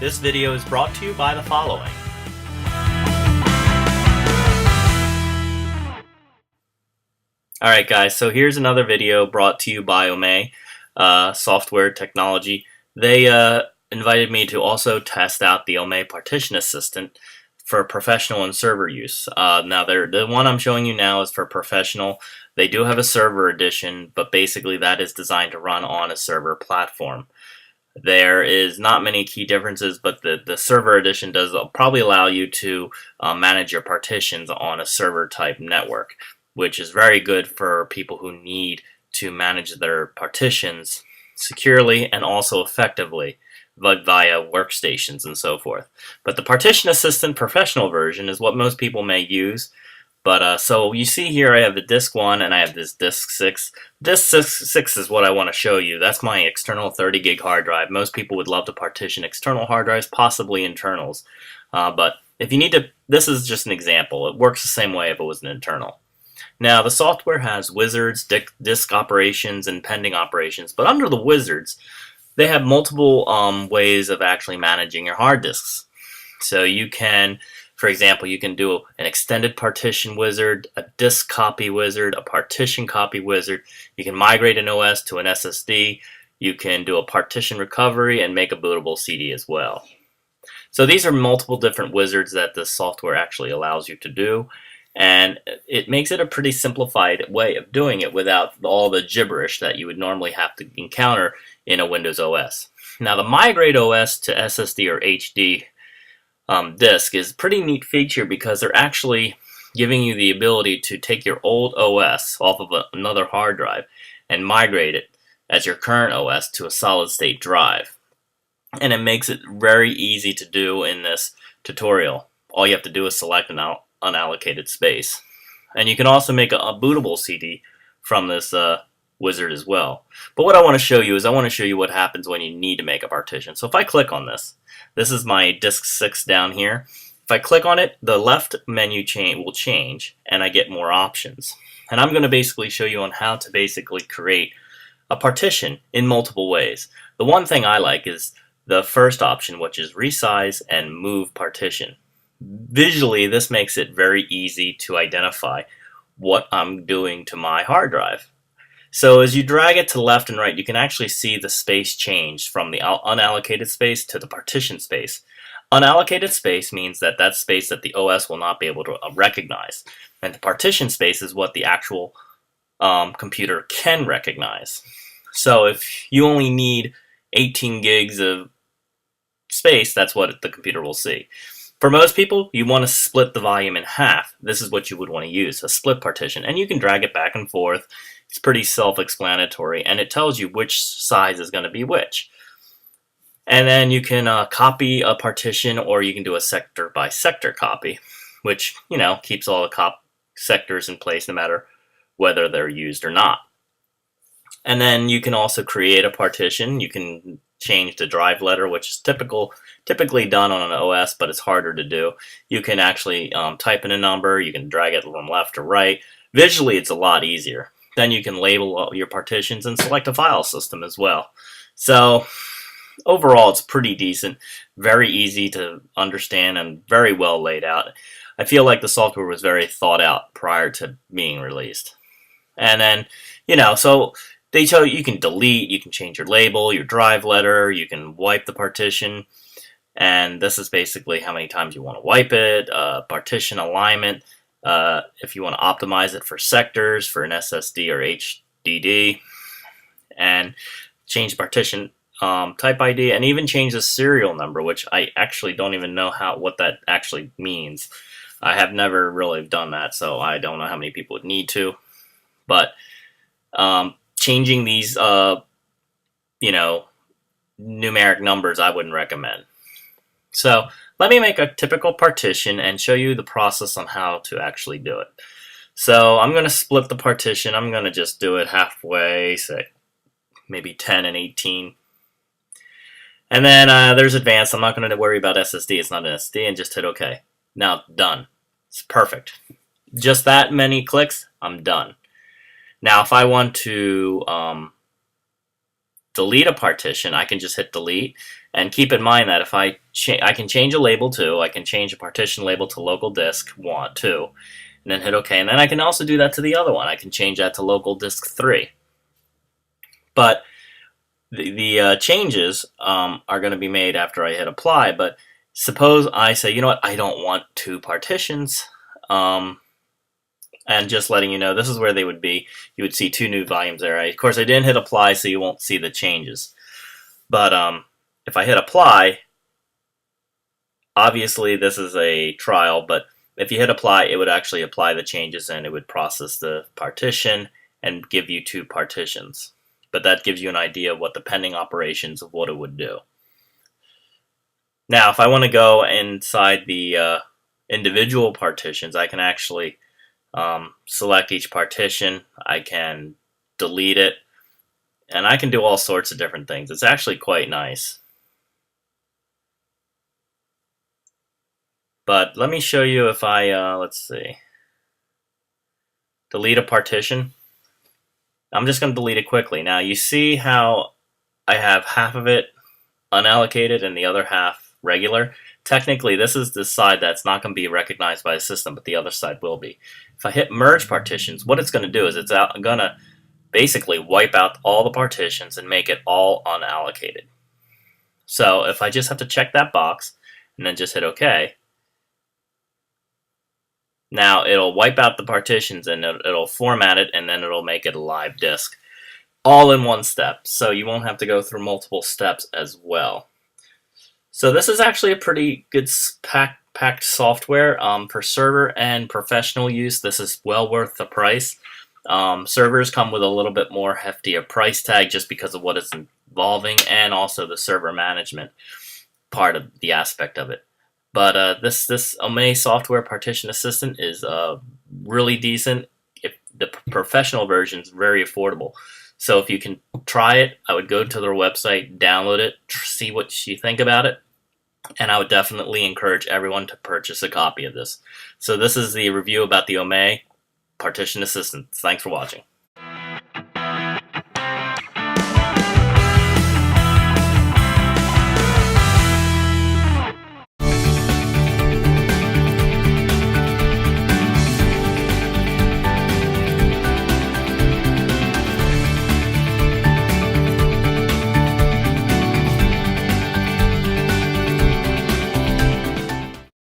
This video is brought to you by the following. Alright guys, so here's another video brought to you by AOMEI Software Technology. They invited me to also test out the AOMEI Partition Assistant for professional and server use. Now the one I'm showing you now is for professional. They do have a server edition, but basically that is designed to run on a server platform. There is not many key differences, but the server edition does probably allow you to manage your partitions on a server type network, which is very good for people who need to manage their partitions securely and also effectively, like via workstations and so forth. But the Partition Assistant Professional version is what most people may use. But so you see here I have the disk 1 and I have this disk 6. Disk 6 is what I want to show you. That's my external 30 gig hard drive. Most people would love to partition external hard drives, possibly internals. But if you need to, this is just an example. It works the same way if it was an internal. Now the software has wizards, disk operations, and pending operations. But under the wizards, they have multiple ways of actually managing your hard disks. So you can, for example, you can do an extended partition wizard, a disk copy wizard, a partition copy wizard. You can migrate an OS to an SSD. You can do a partition recovery and make a bootable CD as well. So these are multiple different wizards that the software actually allows you to do. And it makes it a pretty simplified way of doing it without all the gibberish that you would normally have to encounter in a Windows OS. Now the migrate OS to SSD or HD disk is a pretty neat feature because they're actually giving you the ability to take your old OS off of another hard drive and migrate it as your current OS to a solid state drive. And it makes it very easy to do in this tutorial. All you have to do is select an unallocated space. And you can also make a bootable CD from this wizard as well. But what I want to show you is I want to show you what happens when you need to make a partition. So if I click on this, this is my disk 6 down here. If I click on it, the left menu will change and I get more options. And I'm going to basically show you on how to basically create a partition in multiple ways. The one thing I like is the first option, which is resize and move partition. Visually, this makes it very easy to identify what I'm doing to my hard drive. So as you drag it to left and right, you can actually see the space change from the unallocated space to the partition space. Unallocated space means that that's space that the OS will not be able to recognize. And the partition space is what the actual computer can recognize. So if you only need 18 gigs of space, that's what the computer will see. For most people, you want to split the volume in half. This is what you would want to use, a split partition. And you can drag it back and forth. It's pretty self-explanatory, and it tells you which size is going to be which. And then you can copy a partition, or you can do a sector-by-sector copy, which, keeps all the sectors in place no matter whether they're used or not. And then you can also create a partition. You can change the drive letter, which is typically done on an OS, but it's harder to do. You can actually type in a number. You can drag it from left to right. Visually, it's a lot easier. Then you can label your partitions and select a file system as well. So overall, it's pretty decent, very easy to understand, and very well laid out. I feel like the software was very thought out prior to being released. And then, so they tell you can delete, you can change your label, your drive letter, you can wipe the partition. And this is basically how many times you want to wipe it, partition alignment, if you want to optimize it for sectors, for an SSD or HDD, and change partition type ID, and even change the serial number, which I actually don't even know what that actually means. I have never really done that, so I don't know how many people would need to. But changing these, numeric numbers, I wouldn't recommend. So let me make a typical partition and show you the process on how to actually do it. So I'm going to split the partition. I'm going to just do it halfway, say maybe 10 and 18. And then there's advanced. I'm not going to worry about SSD. It's not an SSD, and just hit OK. Now done. It's perfect. Just that many clicks, I'm done. Now if I want to delete a partition, I can just hit delete, And keep in mind that if I can change a label too. I can change a partition label to local disk 1, 2, and then hit OK. And then I can also do that to the other one. I can change that to local disk 3. But the changes are going to be made after I hit apply. But suppose I say, you know what, I don't want 2 partitions. And just letting you know, this is where they would be. You would see 2 new volumes there. Of course, I didn't hit apply, so you won't see the changes. But if I hit apply, obviously this is a trial, but if you hit apply, it would actually apply the changes and it would process the partition and give you 2 partitions. But that gives you an idea of what the pending operations of what it would do. Now, if I want to go inside the individual partitions, I can actually select each partition. I can delete it, and I can do all sorts of different things. It's actually quite nice. But let me show you if I, let's see, delete a partition. I'm just going to delete it quickly. Now you see how I have half of it unallocated and the other half regular. Technically, this is the side that's not going to be recognized by the system, but the other side will be. If I hit merge partitions, what it's going to do is it's going to basically wipe out all the partitions and make it all unallocated. So if I just have to check that box and then just hit OK, now it'll wipe out the partitions and it'll format it, and then it'll make it a live disk, all in one step. So you won't have to go through multiple steps as well. So this is actually a pretty good packed software for server and professional use. This is well worth the price. Servers come with a little bit more heftier price tag just because of what it's involving, and also the server management part of the aspect of it. But this AOMEI Software Partition Assistant is really decent. The professional version is very affordable. So if you can try it, I would go to their website, download it, see what you think about it. And I would definitely encourage everyone to purchase a copy of this. So this is the review about the AOMEI Partition Assistant. Thanks for watching.